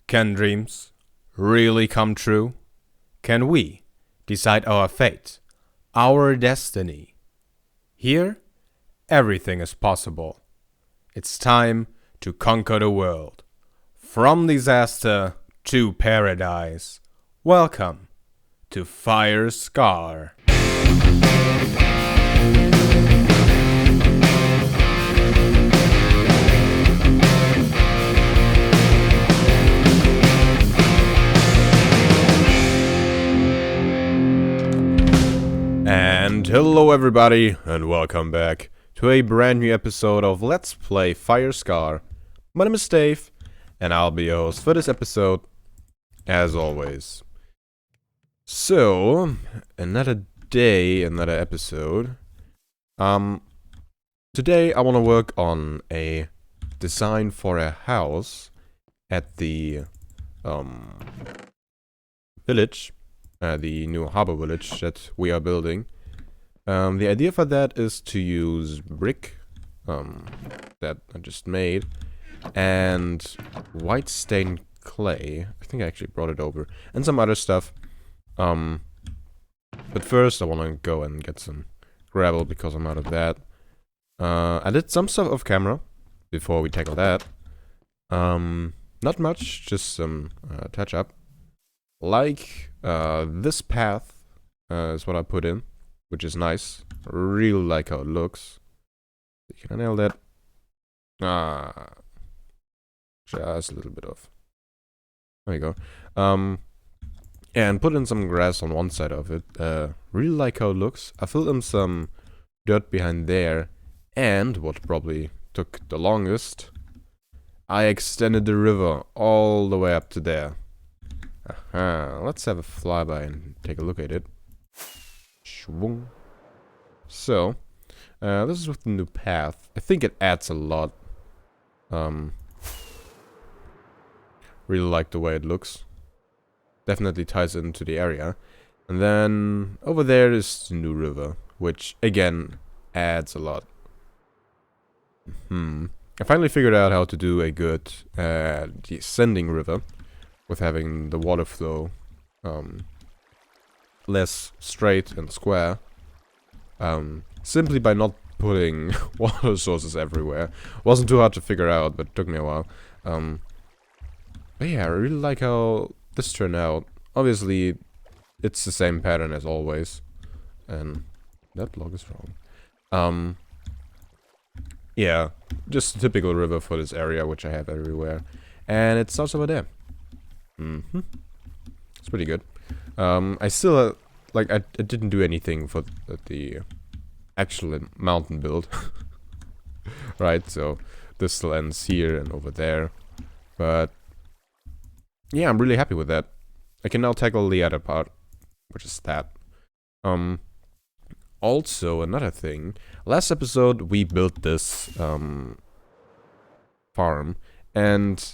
Can dreams really come true? Can we decide our fate, our destiny? Here, everything is possible. It's time to conquer the world. From disaster to paradise. Welcome to Firescar. And hello everybody, and welcome back to a brand new episode of Let's Play Firescar. My name is Dave, and I'll be your host for this episode, as always. So, another day, another episode. Today I want to work on a design for a house at the village. The new harbor village that we are building. The idea for that is to use brick that I just made and white stained clay. I think I actually brought it over, and some other stuff. But first I want to go and get some gravel because I'm out of that. I did some stuff off camera before we tackle that. Not much, just some touch up. Like this path is what I put in, which is nice. Really like how it looks. Can I nail that? Just a little bit off. There you go. And put in some grass on one side of it. Really like how it looks. I filled in some dirt behind there, and what probably took the longest, I extended the river all the way up to there. Let's have a flyby and take a look at it. Schwung. So, this is with the new path. I think it adds a lot. Really like the way it looks. Definitely ties into the area. And then over there is the new river, which again adds a lot. I finally figured out how to do a good descending river with having the water flow less straight and square, simply by not putting water sources everywhere. Wasn't too hard to figure out, but it took me a while. But yeah, I really like how this turned out. Obviously, it's the same pattern as always, and that log is wrong. Yeah, just a typical river for this area, which I have everywhere, and it starts over there. It's pretty good. I still, like, I didn't do anything for the actual mountain build. Right, so this still ends here and over there. But, yeah, I'm really happy with that. I can now tackle the other part, which is that. Also, another thing. Last episode, we built this, farm, and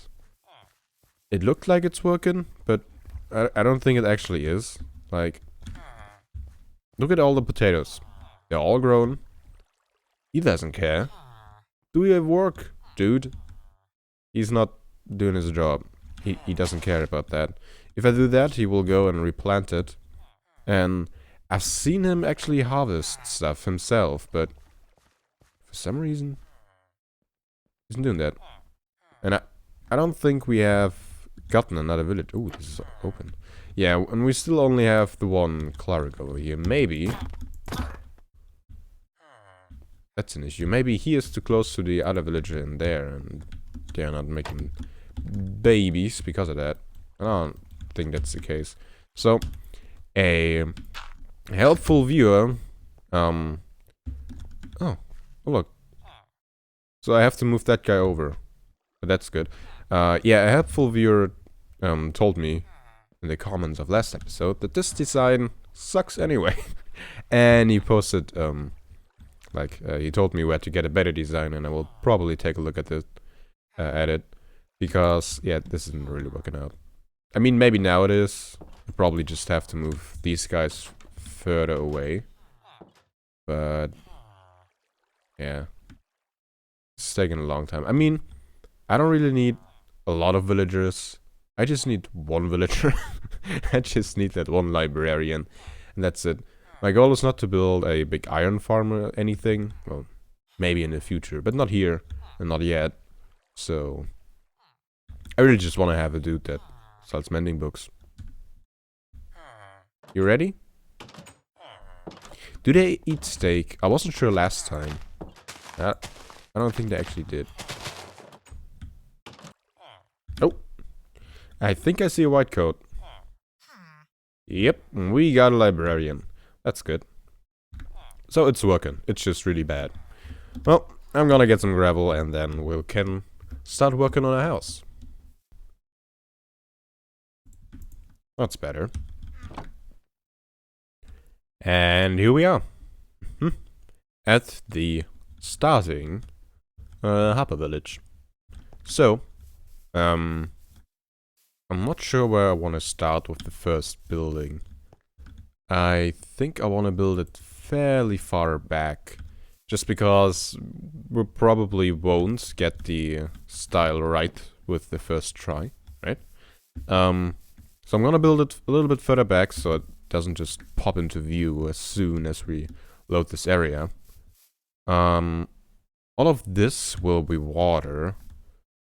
it looked like it's working, but I don't think it actually is. Like, look at all the potatoes. They're all grown. He doesn't care. Do you have work, dude? He's not doing his job. He doesn't care about that. If I do that, he will go and replant it. And I've seen him actually harvest stuff himself, but for some reason, he isn't doing that. And I don't think we have gotten another village. Oh, this is open. Yeah, and we still only have the one cleric over here. Maybe that's an issue. Maybe he is too close to the other villager in there, and they are not making babies because of that. I don't think that's the case. So, a helpful viewer. Oh, look. So I have to move that guy over, but that's good. Yeah, a helpful viewer told me in the comments of last episode that this design sucks anyway. And he posted, he told me where to get a better design, and I will probably take a look at it, because, yeah, this isn't really working out. I mean, maybe now it is. I probably just have to move these guys further away. But, yeah. It's taking a long time. I mean, I don't really need a lot of villagers. I just need one villager. I just need that one librarian. And that's it. My goal is not to build a big iron farm or anything. Well, maybe in the future, but not here. And not yet. So... I really just want to have a dude that sells mending books. You ready? Do they eat steak? I wasn't sure last time. I don't think they actually did. Oh! I think I see a white coat. Yep, we got a librarian. That's good. So it's working. It's just really bad. Well, I'm gonna get some gravel and then we can start working on a house. That's better. And here we are. At the starting Harper Village. So, I'm not sure where I want to start with the first building. I think I want to build it fairly far back. Just because we probably won't get the style right with the first try, right? So I'm gonna build it a little bit further back so it doesn't just pop into view as soon as we load this area. All of this will be water.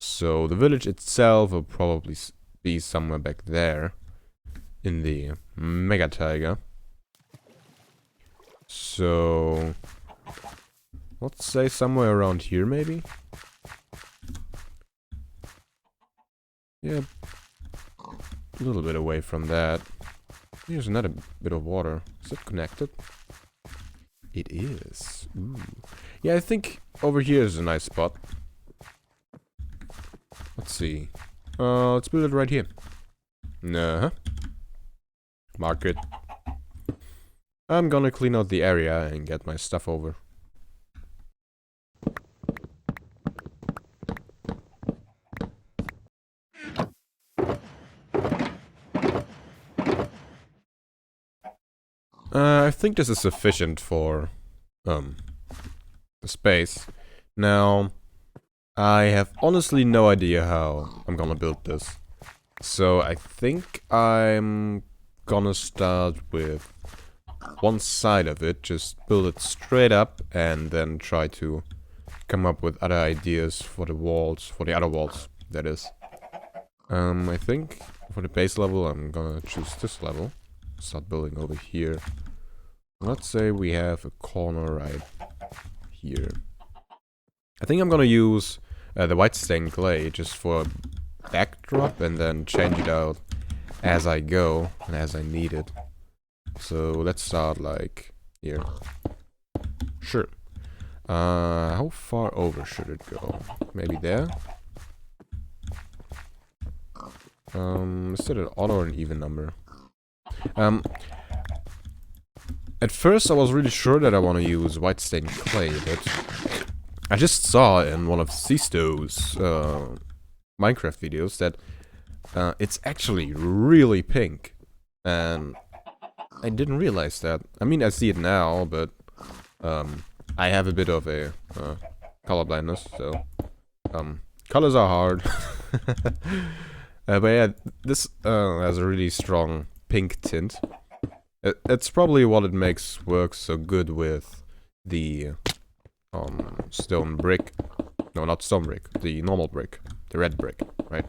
So the village itself will probably be somewhere back there in the Mega Taiga. So let's say somewhere around here maybe? Yeah, a little bit away from that. Here's another bit of water. Is it connected? It is. Ooh. Yeah, I think over here is a nice spot. Let's see. Let's build it right here. Nah. Mark it. I'm gonna clean out the area and get my stuff over. I think this is sufficient for the space. Now, I have honestly no idea how I'm gonna build this. So I think I'm gonna start with one side of it, just build it straight up and then try to come up with other ideas for the walls, for the other walls, that is. I think for the base level I'm gonna choose this level. Start building over here. Let's say we have a corner right here. I think I'm gonna use the white stained clay just for a backdrop and then change it out as I go and as I need it. So let's start like here. Sure. How far over should it go? Maybe there? Is it an odd or an even number? At first I was really sure that I want to use white stained clay, but I just saw in one of Sisto's Minecraft videos that it's actually really pink. And I didn't realize that. I mean, I see it now, but I have a bit of a color blindness, so colors are hard. But yeah, this has a really strong pink tint. It's probably what it makes work so good with the stone brick. No, not stone brick. The normal brick. The red brick, right?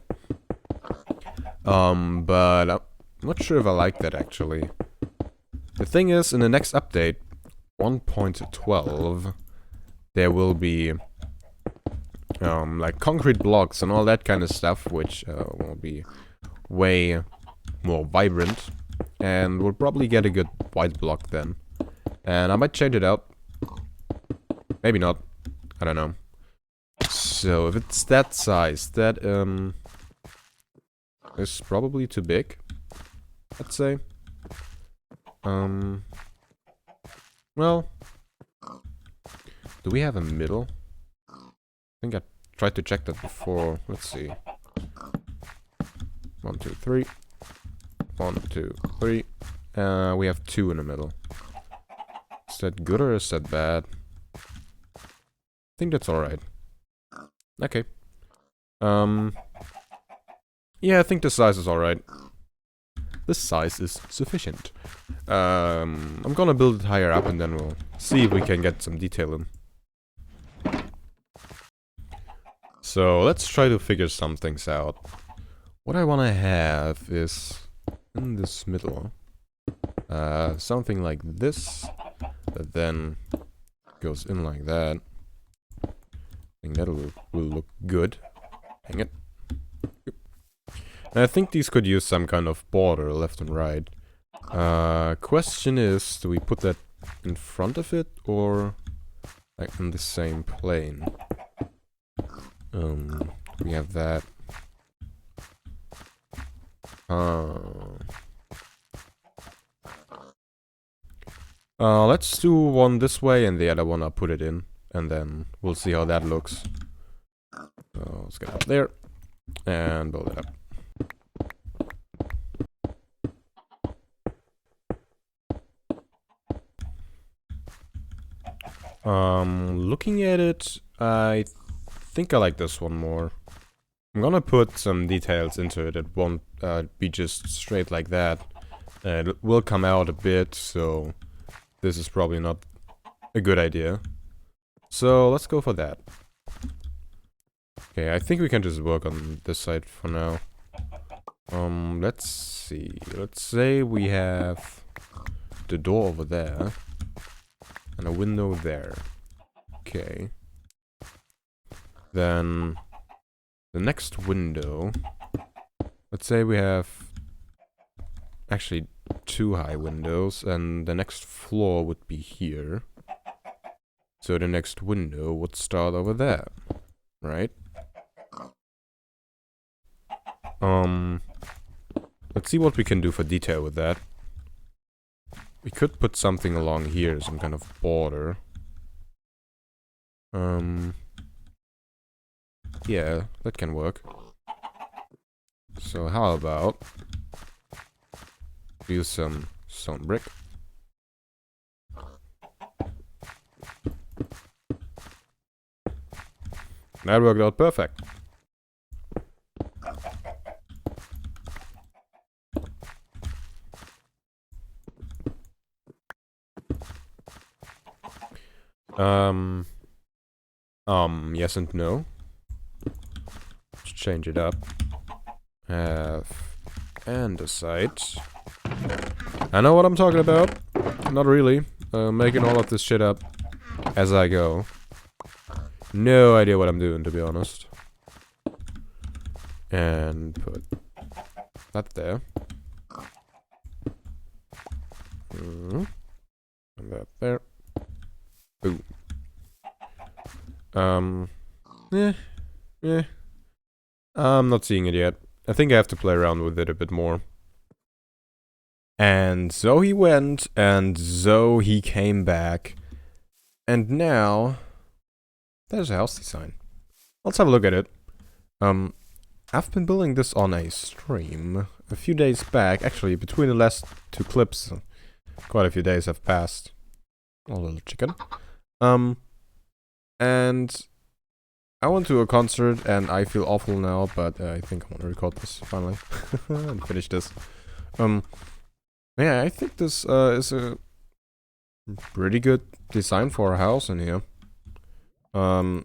But I'm not sure if I like that actually. The thing is, in the next update, 1.12, there will be like concrete blocks and all that kind of stuff, which will be way more vibrant. And we'll probably get a good white block then. And I might change it out. Maybe not. I don't know. So if it's that size, that is probably too big, I'd say. Well, do we have a middle? I think I tried to check that before. Let's see. 1, 2, 3. 1, 2, 3. We have 2 in the middle. Is that good or is that bad? I think that's alright. Okay. Yeah, I think the size is alright. This size is sufficient. I'm gonna build it higher up and then we'll see if we can get some detail in. So let's try to figure some things out. What I wanna have is in this middle, something like this, that then goes in like that. I think that will look good. Hang it. And I think these could use some kind of border left and right. Question is, do we put that in front of it or like in the same plane? We have that. Let's do one this way and the other one I'll put it in. And then we'll see how that looks. So let's get up there and build it up. Looking at it, I think I like this one more. I'm gonna put some details into it. It won't be just straight like that. It will come out a bit, so this is probably not a good idea. So let's go for that. Okay, I think we can just work on this side for now. Let's see. Let's say we have the door over there and a window there. Okay. Then the next window, let's say we have actually 2 high windows and the next floor would be here. So the next window would start over there, right? Let's see what we can do for detail with that. We could put something along here, some kind of border. Yeah, that can work. So how about use some stone brick. That worked out perfect. Yes and no. Let's change it up. Have andesite. I know what I'm talking about. Not really. Making all of this shit up as I go. No idea what I'm doing, to be honest. And put that there. And that there. Boom. Yeah. I'm not seeing it yet. I think I have to play around with it a bit more. And so he went, and so he came back. And now there's a house design. Let's have a look at it. I've been building this on a stream a few days back. Actually, between the last 2 clips, quite a few days have passed. Oh, little chicken. And I went to a concert and I feel awful now, but I think I want to record this finally and finish this. Yeah, I think this is a pretty good design for a house in here. Oh,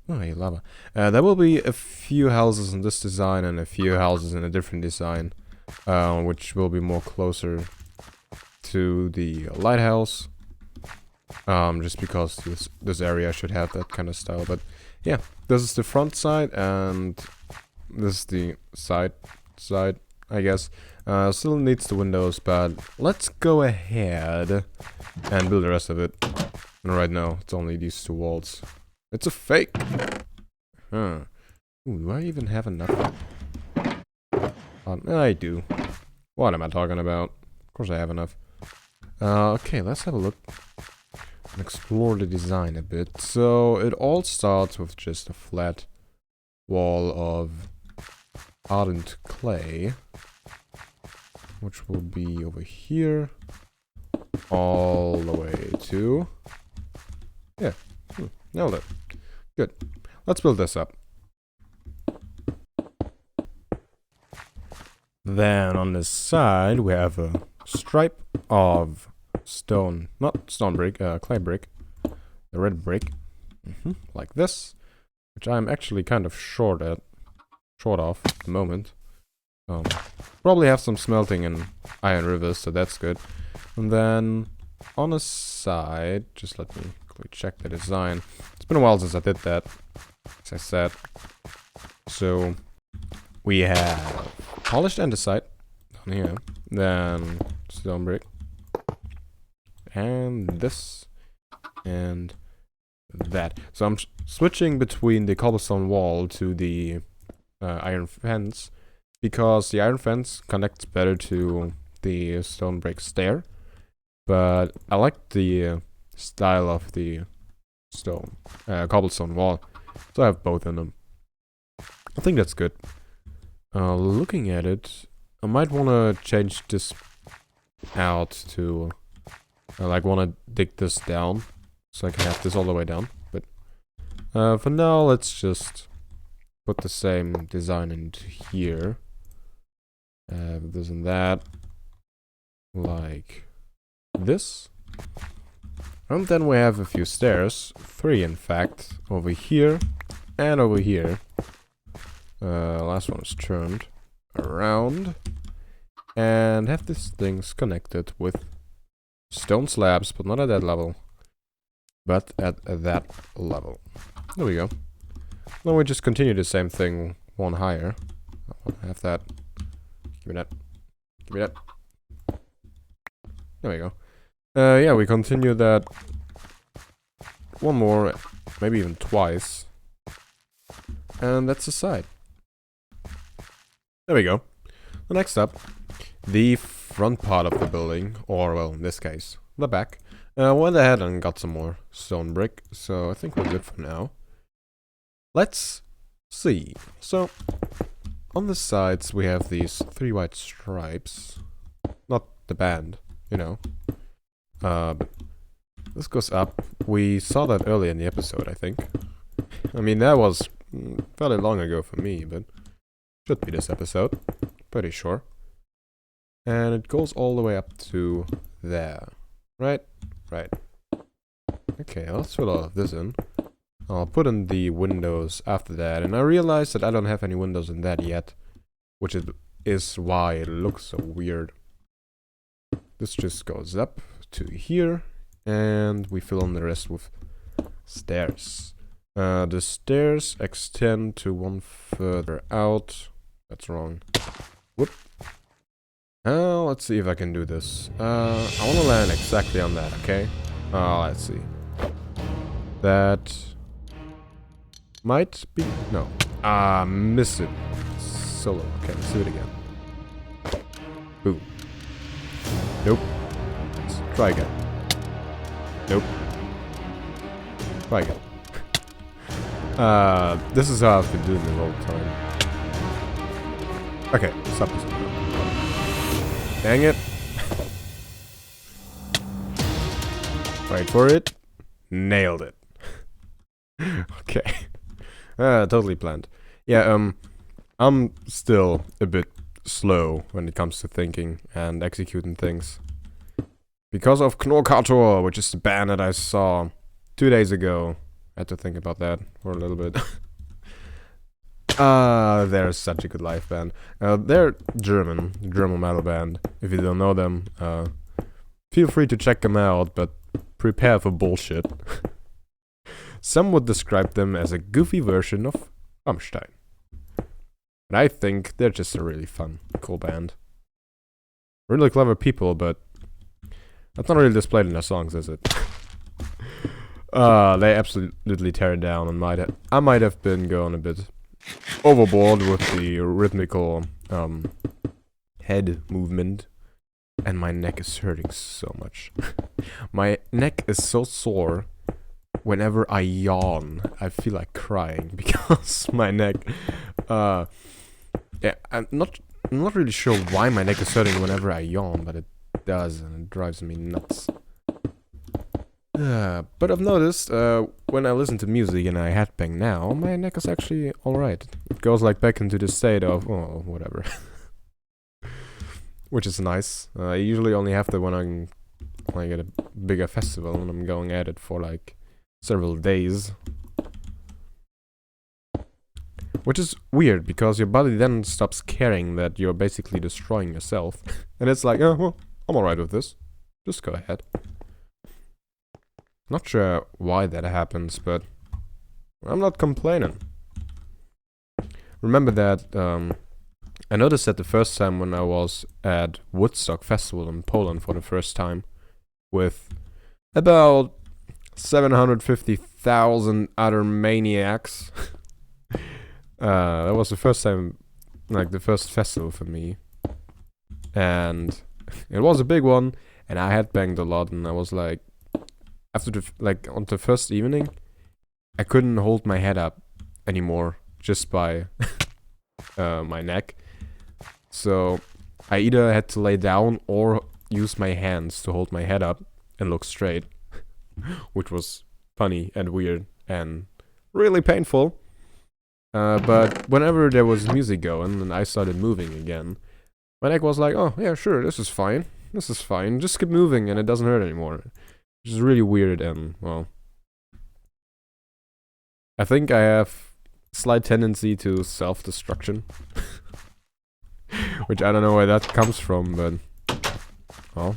hey, lava. There will be a few houses in this design and a few houses in a different design, which will be more closer to the lighthouse. Just because this area should have that kind of style. But yeah, this is the front side and this is the side, I guess. Still needs the windows, but let's go ahead and build the rest of it. And right now, it's only these 2 walls. It's a fake! Huh. Ooh, do I even have enough? I do. What am I talking about? Of course I have enough. Okay, let's have a look. And explore the design a bit. So, it all starts with just a flat wall of hardened clay. Which will be over here. All the way to... Yeah, nailed it. Good. Let's build this up. Then on this side we have a stripe of stone, not stone brick, clay brick, the red brick, like this, which I'm actually kind of short of at the moment. Probably have some smelting in iron rivers, so that's good. And then on the side, just let me quickly check the design. It's been a while since I did that, as I said. So we have polished andesite down here, then stone brick, and this, and that. So I'm switching between the cobblestone wall to the iron fence, because the iron fence connects better to the stone brick stair. But I like the style of the cobblestone wall, so I have both in them. I think that's good. Looking at it, I might want to change this out to, like, want to dig this down, so I can have this all the way down. But for now, let's just put the same design into here. This and that, like this. And then we have a few stairs, 3 in fact, over here and over here. Last one is turned around, and have these things connected with stone slabs, but not at that level, but at that level. There we go. Then we just continue the same thing, one higher. I'll have that. Give me that. Give me that. There we go. Yeah, we continue that one more, maybe even twice. And that's the side. There we go. Next up, the front part of the building, or well, in this case, the back. Went ahead and got some more stone brick, so I think we're good for now. Let's see. So, on the sides we have these 3 white stripes. Not the band, you know. But this goes up. We saw that earlier in the episode, I think. I mean, that was fairly long ago for me, but should be this episode. Pretty sure. And it goes all the way up to there. Right? Right. Okay, let's fill all of this in. I'll put in the windows after that, and I realized that I don't have any windows in that yet, which is why it looks so weird. This just goes up to here, and we fill in the rest with stairs. The stairs extend to one further out. That's wrong. Whoop. Let's see if I can do this. I want to land exactly on that, okay? Let's see. That might be... no. Miss it. Solo. Okay, let's do it again. Boom. Nope. Let's try again. Nope. Try again. This is how I've been doing this all the time. Okay, stop this. Dang it. Wait for it. Nailed it. Okay. Totally planned. Yeah, I'm still a bit slow when it comes to thinking and executing things. Because of Knorkator, which is the band that I saw 2 days ago. I had to think about that for a little bit. They're such a good live band. They're German metal band. If you don't know them, feel free to check them out, but prepare for bullshit. Some would describe them as a goofy version of Rammstein. But I think they're just a really fun, cool band. Really clever people, but that's not really displayed in their songs, is it? They absolutely tear it down, and I might have been going a bit overboard with the rhythmical head movement, and my neck is hurting so much. My neck is so sore. Whenever I yawn, I feel like crying because my neck. Yeah, I'm not really sure why my neck is hurting whenever I yawn, but it does, and it drives me nuts. But I've noticed when I listen to music and I headbang now, my neck is actually alright. It goes like back into the state of, oh, whatever. which is nice. I usually only have that when I'm like at a bigger festival and I'm going at it for like several days. Which is weird, because your body then stops caring that you're basically destroying yourself. And it's like, oh, well, I'm alright with this. Just go ahead. Not sure why that happens, but I'm not complaining. Remember that, I noticed that the first time when I was at Woodstock Festival in Poland for the first time, with about 750,000 other maniacs. That was the first time, like the first festival for me. And it was a big one, and I had banged a lot, and I was like, after on the first evening, I couldn't hold my head up anymore, just by my neck. So I either had to lay down or use my hands to hold my head up and look straight, which was funny and weird and really painful. But whenever there was music going and I started moving again, my neck was like, oh yeah, sure, this is fine. This is fine. Just keep moving and it doesn't hurt anymore. Which is really weird and, well, I think I have slight tendency to self-destruction. Which I don't know where that comes from, but, well,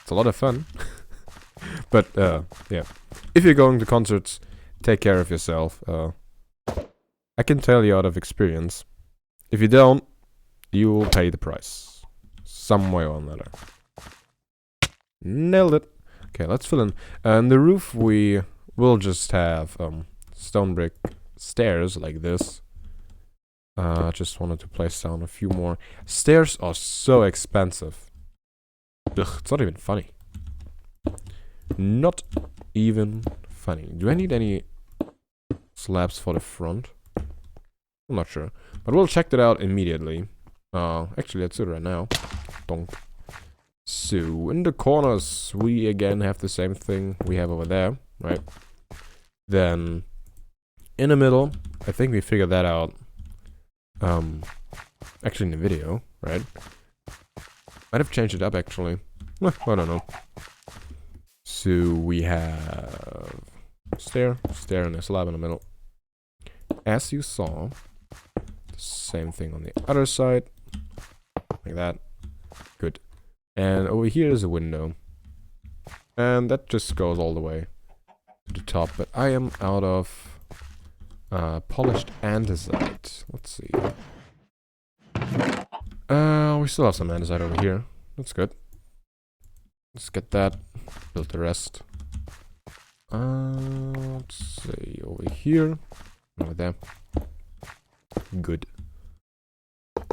it's a lot of fun. But, yeah. If you're going to concerts, take care of yourself. I can tell you out of experience. If you don't, you will pay the price. Some way or another. Nailed it. Okay, let's fill in. And the roof, we will just have stone brick stairs like this. Just wanted to place down a few more. Stairs are so expensive. Ugh, it's not even funny. Not even funny. Do I need any slabs for the front? I'm not sure. But we'll check that out immediately. Actually, let's do it right now. Donk. So, in the corners, we again have the same thing we have over there, right? Then, in the middle, I think we figured that out. Actually in the video, right? Might have changed it up, actually. I don't know. So, we have stair, and a slab in the middle. As you saw, same thing on the other side. Like that. Good. And over here is a window. And that just goes all the way to the top. But I am out of polished andesite. Let's see. We still have some andesite over here. That's good. Let's get that. Build the rest. Let's see. Over here. Over there. Good.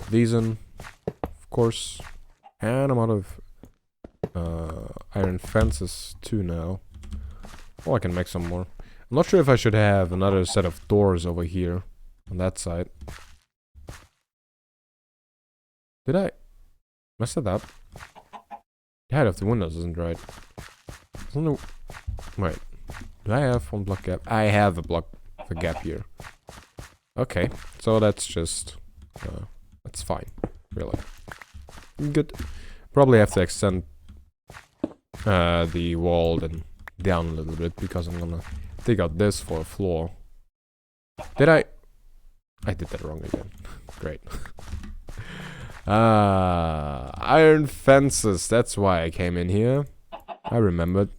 These in, of course. And I'm out of iron fences too now. Oh, I can make some more. I'm not sure if I should have another set of doors over here on that side. Did I mess that up? The height of the windows isn't right. Wait. Do I have one block gap? I have a block of a gap here. Okay, so that's just that's fine, really. Good. Probably have to extend the wall then down a little bit, because I'm gonna dig out this for a floor. Did I did that wrong again. Great. Iron fences, that's why I came in here. I remembered.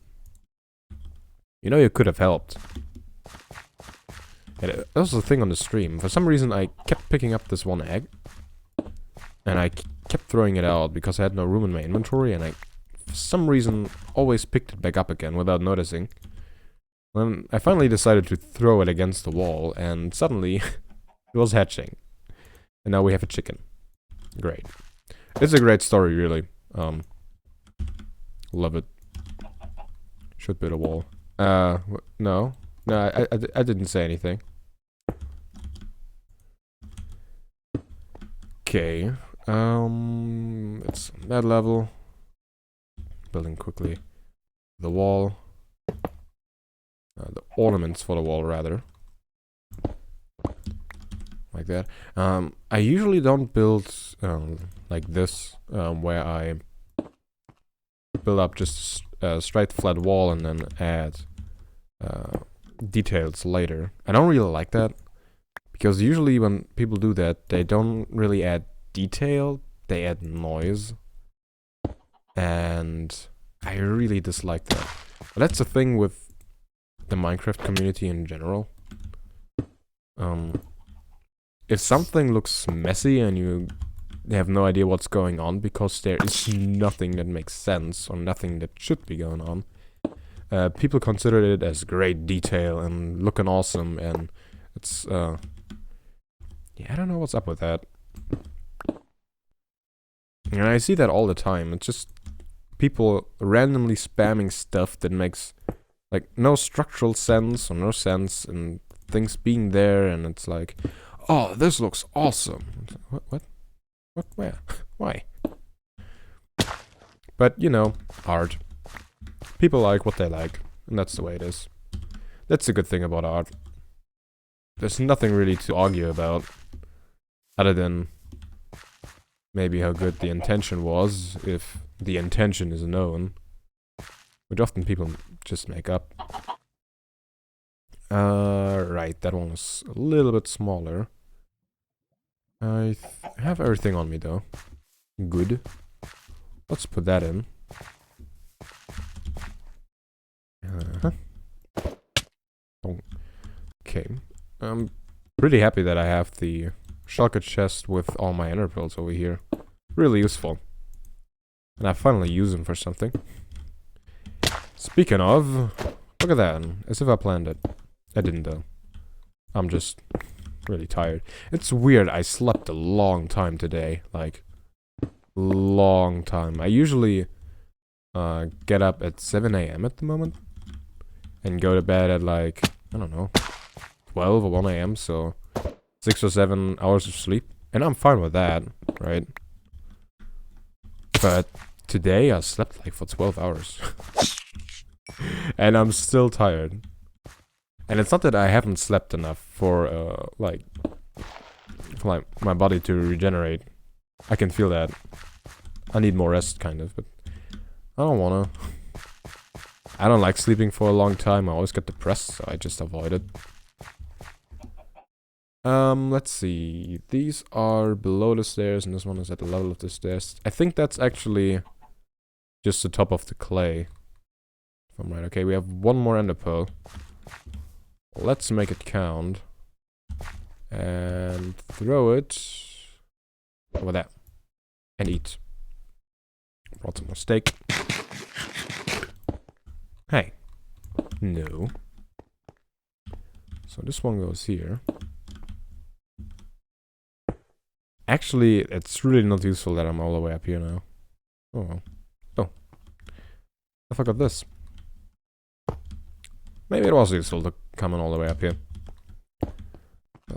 You know, you could have helped. And that was the thing on the stream. For some reason, I kept picking up this one egg. And I kept throwing it out because I had no room in my inventory. And I, for some reason, always picked it back up again without noticing. Then I finally decided to throw it against the wall. And suddenly, it was hatching. And now we have a chicken. Great. It's a great story, really. Love it. Should build a wall. No. No, I didn't say anything. Okay. It's that level. Building quickly the wall. The ornaments for the wall, rather. like that. I usually don't build like this, where I build up just a straight flat wall and then add details later. I don't really like that, because usually when people do that, they don't really add detail, they add noise. And I really dislike that. But that's the thing with the Minecraft community in general. If something looks messy and you have no idea what's going on because there is nothing that makes sense or nothing that should be going on, people consider it as great detail and looking awesome, and it's yeah, I don't know what's up with that. And I see that all the time. It's just people randomly spamming stuff that makes like no structural sense or no sense, and things being there, and it's like, oh, this looks awesome. What? Where? Why? But, you know, art. People like what they like, and that's the way it is. That's the good thing about art. There's nothing really to argue about, other than maybe how good the intention was, if the intention is known, which often people just make up. Right, that one was a little bit smaller. I have everything on me though. Good. Let's put that in. Okay. I'm pretty happy that I have the shulker chest with all my ender pearls over here. Really useful. And I finally use them for something. Speaking of, look at that. As if I planned it. I didn't though. I'm just really tired. It's weird, I slept a long time today. Like, long time. I usually get up at 7 a.m. at the moment. And go to bed at like, I don't know, 12 or 1 a.m. So 6 or 7 hours of sleep. And I'm fine with that, right? But today I slept like for 12 hours. And I'm still tired. And it's not that I haven't slept enough for like my body to regenerate. I can feel that. I need more rest, kind of, but I don't wanna. I don't like sleeping for a long time. I always get depressed, so I just avoid it. Let's see. These are below the stairs, and this one is at the level of the stairs. I think that's actually just the top of the clay. If I'm right. Okay, we have one more ender pearl. Let's make it count. And throw it over there. And eat. Brought some more steak. Hey. No. So this one goes here. Actually, it's really not useful that I'm all the way up here now. Oh well. Oh. I forgot this. Maybe it was useful to come in all the way up here.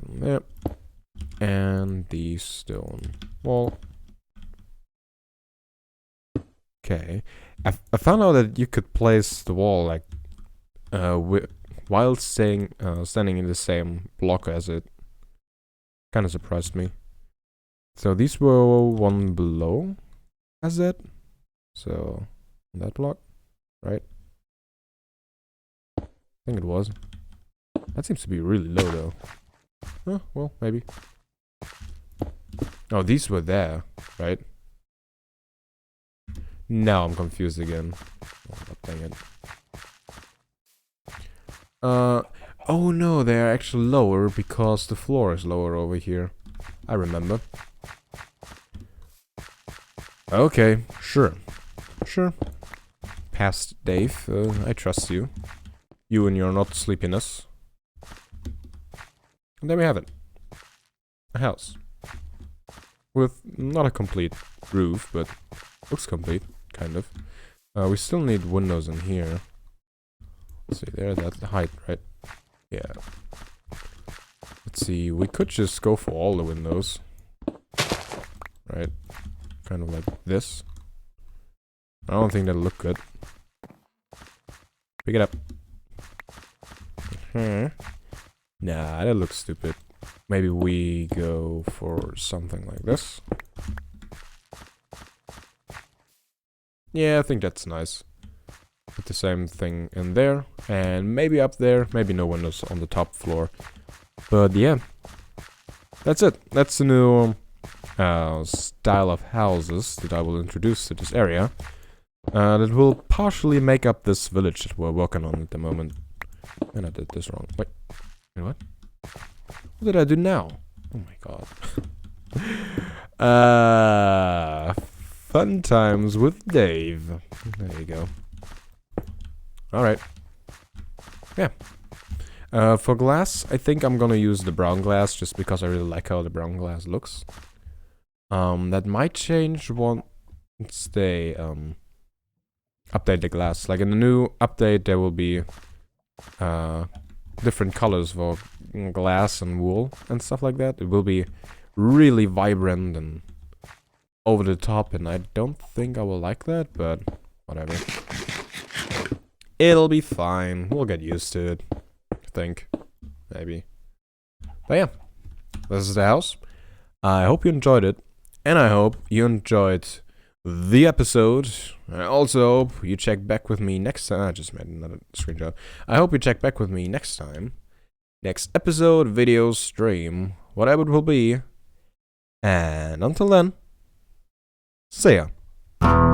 There. And the stone wall. Okay. I found out that you could place the wall like while standing in the same block as it. Kind of surprised me. So these were one below as it. So that block, right? I think it was. That seems to be really low though. Oh, well, maybe. Oh, these were there, right? Now I'm confused again. Oh, dang it. Oh no, they're actually lower because the floor is lower over here. I remember. Okay, sure. Sure. Past Dave, I trust you. You and your not sleepiness. And there we have it. A house. With not a complete roof, but looks complete, kind of. We still need windows in here. Let's see, there, that's the height, right? Yeah. Let's see, we could just go for all the windows. Right? Kind of like this. I don't think that'll look good. Pick it up. Nah, that looks stupid. maybe we go for something like this. Yeah, I think that's nice. Put the same thing in there, and maybe up there, maybe no windows on the top floor. But yeah, that's it. That's the new style of houses that I will introduce to this area. That will partially make up this village that we're working on at the moment. And I did this wrong. Wait, what? What did I do now? Oh my god. Fun times with Dave. There you go. Alright. Yeah. For glass, I think I'm gonna use the brown glass just because I really like how the brown glass looks. That might change once they update the glass. Like in the new update, there will be different colors for glass and wool and stuff like that. It will be really vibrant and over the top, and I don't think I will like that, but whatever. It'll be fine. We'll get used to it. I think. Maybe. But yeah. This is the house. I hope you enjoyed it. And I hope you enjoyed the episode. I also hope you check back with me next time. I just made another screenshot. I hope you check back with me next time. Next episode, video, stream, whatever it will be. And until then, see ya.